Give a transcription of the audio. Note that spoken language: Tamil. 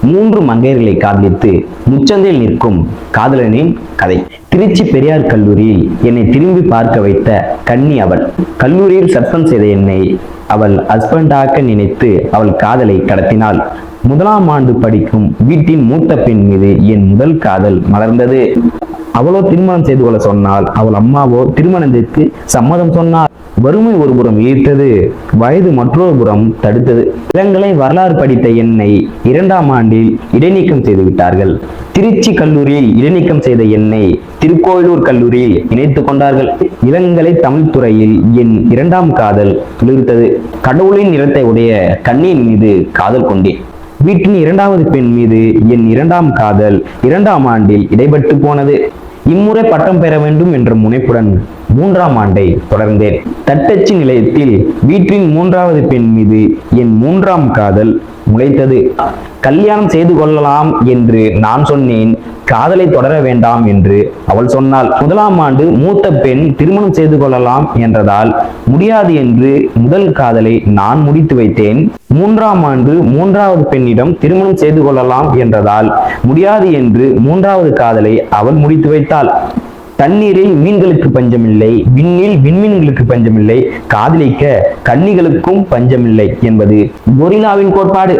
மூன்று மங்கையர்களை காதலித்து முச்சந்தில் நிற்கும் காதலனின் கதை. திருச்சி பெரியார் கல்லூரியில் என்னை திரும்பி பார்க்க வைத்த கன்னி அவள். கல்லூரியில் சஸ்பெண்ட் செய்த என்னை அவள் ஹஸ்பண்டாக்க நினைத்து அவள் காதலை கடத்தினாள். முதலாம் ஆண்டு படிக்கும் வீட்டின் மூத்த பெண் மீது என் முதல் காதல் மலர்ந்தது. அவளோ திருமணம் செய்து கொள்ள சொன்னால், அவள் அம்மாவோ திருமணத்திற்கு சம்மதம் சொன்னார். வறுமை ஒரு புறம் ஈர்த்தது, வயது மற்றொரு புறம் தடுத்தது. இளங்கலை வரலாறு படித்த என்னை 2ஆம் ஆண்டில் இடைநீக்கம் செய்து விட்டார்கள். திருச்சி கல்லூரியில் இடைநீக்கம் செய்த என்னை திருக்கோயிலூர் கல்லூரியில் இணைத்துக் கொண்டார்கள். இளங்கலை தமிழ் துறையில் என் 2ஆம் காதல் துளிர்த்தது. கடவுளின் நிறத்தை உடைய கண்ணியின் மீது காதல் கொண்டேன். வீட்டின் 2வது பெண் மீது என் 2ஆம் காதல் 2ஆம் ஆண்டில் இடைப்பட்டு போனது. இம்முறை பட்டம் பெற வேண்டும் என்ற முனைப்புடன் 3ஆம் ஆண்டை தொடர்ந்தேன். தட்டச்சு நிலையத்தில் வீட்டின் 3வது பெண் மீது என் 3ஆம் காதல் முளைத்தது. கல்யாணம் செய்து கொள்ளலாம் என்று நான் சொன்னேன். காதலை தொடர வேண்டாம் என்று அவள் சொன்னாள். முதலாம் ஆண்டு மூத்த பெண் திருமணம் செய்து கொள்ளலாம் என்றதால் முடியாது என்று முதல் காதலை நான் முடித்து வைத்தேன். 3ஆம் ஆண்டு 3வது பெண்ணிடம் திருமணம் செய்து கொள்ளலாம் என்றதால் முடியாது என்று 3வது காதலை அவள் முடித்து வைத்தாள். தண்ணீரில் மீன்களுக்கு பஞ்சமில்லை, விண்ணில் விண்மீன்களுக்கு பஞ்சமில்லை, காதலிக்க கன்னிகளுக்கும் பஞ்சமில்லை என்பது கொரில்லாவின் கோட்பாடு.